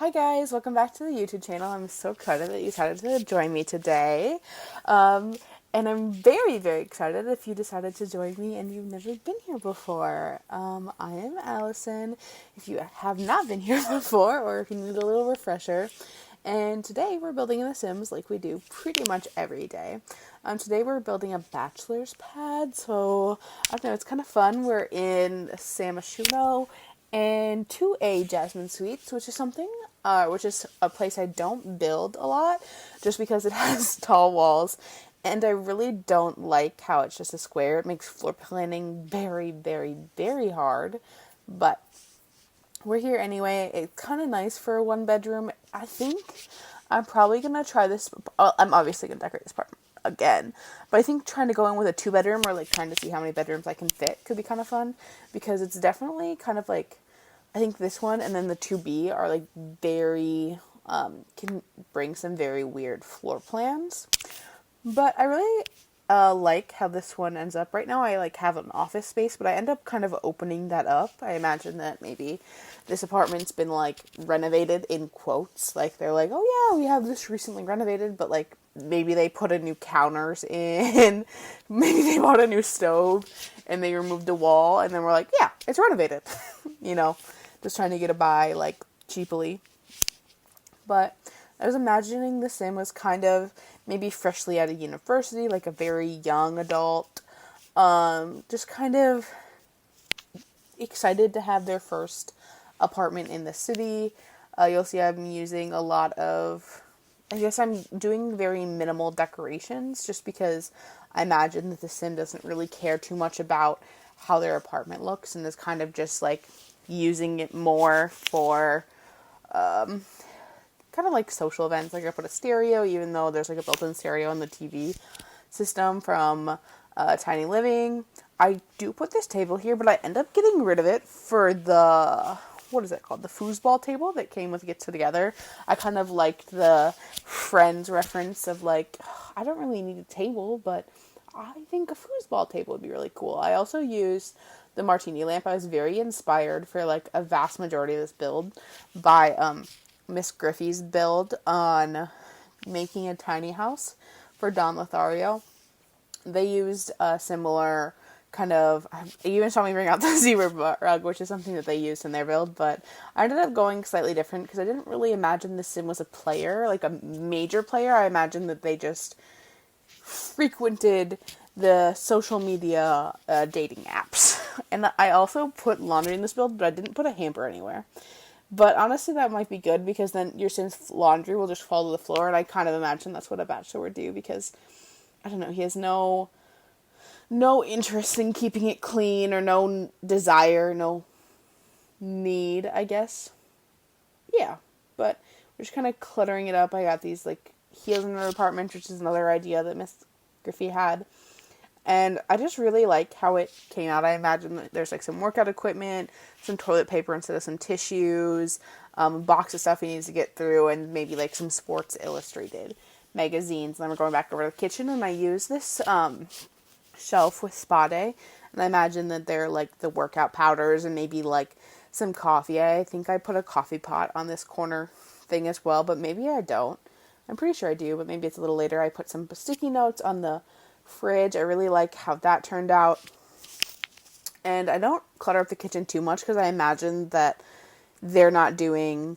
Hi guys, welcome back to the YouTube channel. I'm so excited that you decided to join me today. Um, and I'm very, very excited if you decided to join me and you've never been here before. I am Allison, if you have not been here before or if you need a little refresher. And today we're building in The Sims like we do pretty much every day. Today we're building a bachelor's pad, so I don't know, it's kind of fun. We're in Myshuno and 2A Jasmine Suites, which is a place I don't build a lot, just because it has tall walls, and I really don't like how it's just a square. It makes floor planning very, very, very hard, but we're here anyway. It's kind of nice for a one bedroom. I think I'm probably going to try this. I'm obviously going to decorate this apartment again, but I think trying to go in with a two bedroom or like trying to see how many bedrooms I can fit could be kind of fun, because it's definitely kind of like, I think this one and then the 2B are like very, can bring some very weird floor plans. But I really like how this one ends up. Right now I like have an office space, but I end up kind of opening that up. I imagine that maybe this apartment's been like renovated in quotes. Like they're like, oh yeah, we have this recently renovated, but like maybe they put a new counters in, maybe they bought a new stove and they removed a wall and then we're like, yeah, it's renovated. you know, just trying to get a buy like cheaply. But I was imagining the Sim was kind of maybe freshly out of university, like a very young adult, just kind of excited to have their first apartment in the city. You'll see I'm using a lot of, I guess I'm doing very minimal decorations just because I imagine that the Sim doesn't really care too much about how their apartment looks and is kind of just like using it more for kind of like social events. Like I put a stereo, even though there's like a built-in stereo in the TV system from Tiny Living. I do put this table here, but I end up getting rid of it for the, what is it called? The foosball table that came with Get Together. I kind of liked the Friends reference of like, I don't really need a table, but I think a foosball table would be really cool. I also used the martini lamp. I was very inspired for like a vast majority of this build by Miss Griffey's build on making a tiny house for Don Lothario. They used a similar kind of, you even saw me bring out the zebra rug, which is something that they used in their build, but I ended up going slightly different because I didn't really imagine the Sim was a player, like a major player. I imagined that they just frequented the social media dating apps. And I also put laundry in this build, but I didn't put a hamper anywhere. But honestly, that might be good because then your Sim's laundry will just fall to the floor, and I kind of imagine that's what a bachelor would do because, I don't know, he has no interest in keeping it clean or no desire, no need, I guess. Yeah, but we're just kind of cluttering it up. I got these, like, heels in the apartment, which is another idea that Miss Griffey had. And I just really like how it came out. I imagine that there's like some workout equipment, some toilet paper instead of some tissues, a box of stuff he needs to get through, and maybe like some Sports Illustrated magazines. And then we're going back over to the kitchen, and I use this shelf with spa day. And I imagine that they're like the workout powders and maybe like some coffee. I think I put a coffee pot on this corner thing as well, but maybe I don't. I'm pretty sure I do, but maybe it's a little later. I put some sticky notes on the fridge. I really like how that turned out. And I don't clutter up the kitchen too much because I imagine that they're not doing,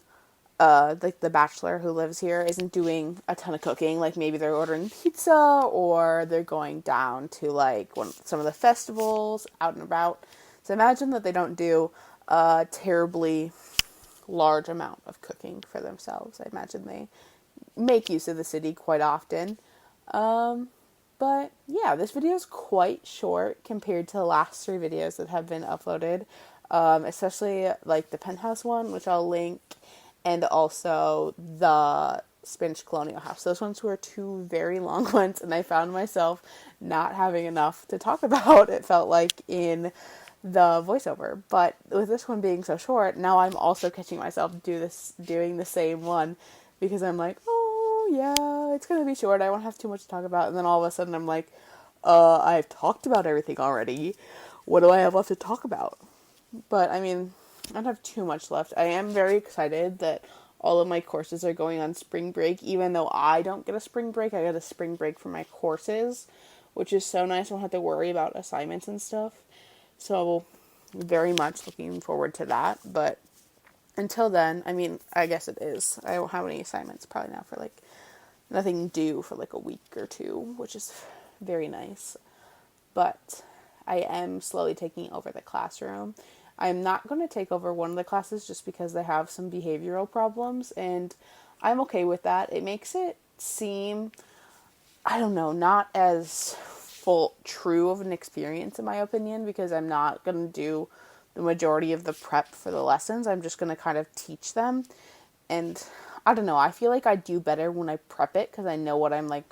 like the bachelor who lives here isn't doing a ton of cooking. Like maybe they're ordering pizza or they're going down to like some of the festivals out and about. So imagine that they don't do a terribly large amount of cooking for themselves. I imagine they make use of the city quite often. But yeah, this video is quite short compared to the last 3 videos that have been uploaded, especially like the penthouse one, which I'll link, and also the Spanish colonial house. Those ones were 2 very long ones, and I found myself not having enough to talk about, it felt like, in the voiceover. But with this one being so short, now I'm also catching myself doing the same one, because I'm like, oh yeah, it's gonna be short, I won't have too much to talk about, and then all of a sudden I'm like, I've talked about everything already, what do I have left to talk about? But I mean, I don't have too much left. I am very excited that all of my courses are going on spring break. Even though I don't get a spring break, I get a spring break for my courses, which is so nice. I don't have to worry about assignments and stuff. So very much looking forward to that. But until then, I mean, I guess it is. I don't have any assignments probably now for like nothing due for like a week or two, which is very nice. But I am slowly taking over the classroom. I'm not going to take over one of the classes just because they have some behavioral problems, and I'm okay with that. It makes it seem, I don't know, not as true of an experience in my opinion, because I'm not going to do the majority of the prep for the lessons. I'm just going to kind of teach them, and I don't know, I feel like I do better when I prep it because I know what I'm like,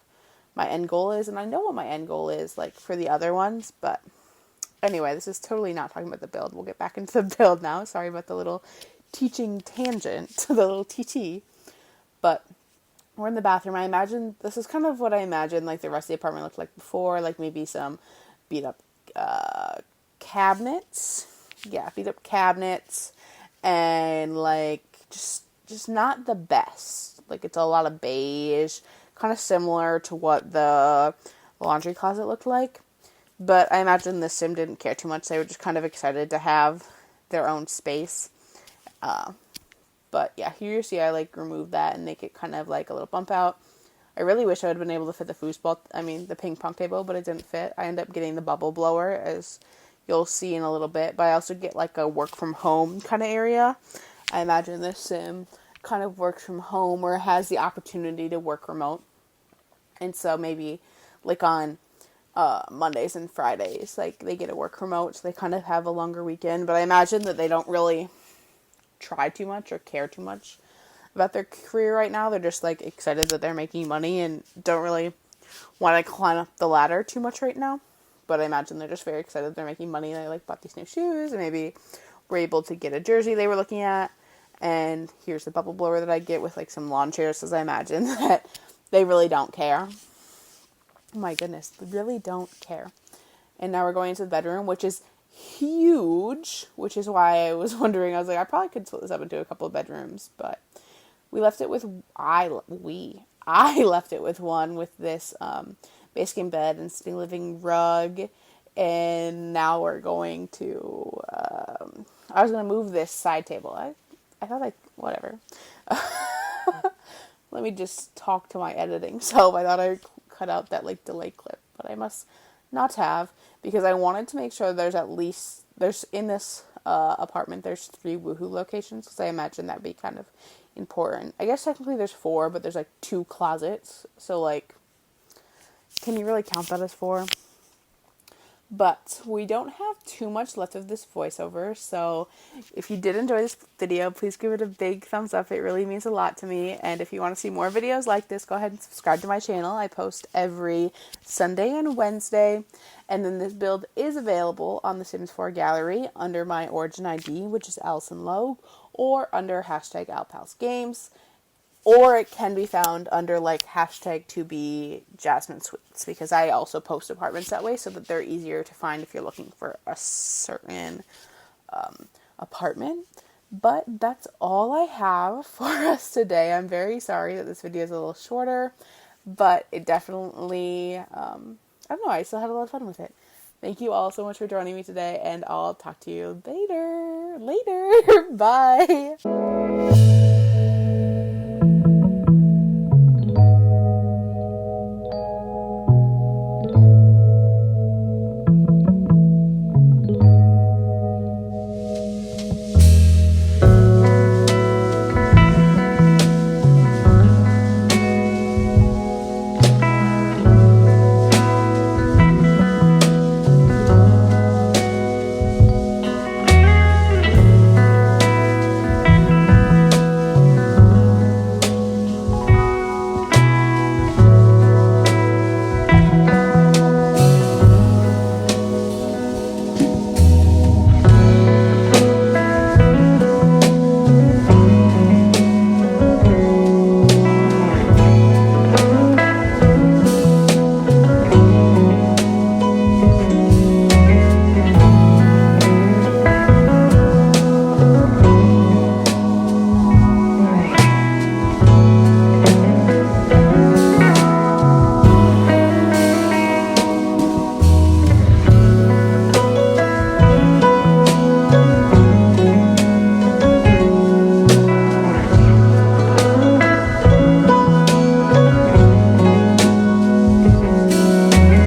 my end goal is, and I know what my end goal is like for the other ones. But anyway, this is totally not talking about the build. We'll get back into the build now. Sorry about the little teaching tangent, the little TT. But we're in the bathroom. I imagine this is kind of what I imagined like the rest of the apartment looked like before, like maybe some beat up cabinets. Yeah, beat up cabinets, and like just not the best. Like it's a lot of beige, kind of similar to what the laundry closet looked like. But I imagine the sim didn't care too much. They were just kind of excited to have their own space. But yeah, here you see I like remove that and make it kind of like a little bump out. I really wish I would have been able to fit the ping pong table, but it didn't fit. I ended up getting the bubble blower, as you'll see in a little bit. But I also get like a work from home kind of area. I imagine this sim kind of works from home or has the opportunity to work remote. And so maybe like on Mondays and Fridays, like they get to work remote, so they kind of have a longer weekend. But I imagine that they don't really try too much or care too much about their career right now. They're just like excited that they're making money and don't really want to climb up the ladder too much right now. But I imagine they're just very excited they're making money, and they like bought these new shoes and maybe were able to get a jersey they were looking at. And here's the bubble blower that I get with like some lawn chairs, because I imagine that they really don't care. Oh my goodness, they really don't care. And now we're going into the bedroom, which is huge, which is why I was wondering, I was like, I probably could split this up into a couple of bedrooms, but we left it with, I left it with one with this base game bed and sitting living rug, and now we're going to, I was going to move this side table. I thought whatever. Let me just talk to my editing self. I thought I cut out that like delay clip, but I must not have, because I wanted to make sure there's in this apartment there's 3 woohoo locations, because I imagine that'd be kind of important. I guess technically there's 4, but there's like 2 closets, so like, can you really count that as 4? But we don't have too much left of this voiceover, so if you did enjoy this video, please give it a big thumbs up. It really means a lot to me. And if you want to see more videos like this, go ahead and subscribe to my channel. I post every Sunday and Wednesday. And then this build is available on the Sims 4 gallery under my origin ID, which is alisonlogue, or under hashtag alpalsgames. Or it can be found under like hashtag to be Jasmine Sweets, because I also post apartments that way so that they're easier to find if you're looking for a certain apartment. But that's all I have for us today. I'm very sorry that this video is a little shorter, but it definitely, I don't know, I still had a lot of fun with it. Thank you all so much for joining me today, and I'll talk to you later. Bye.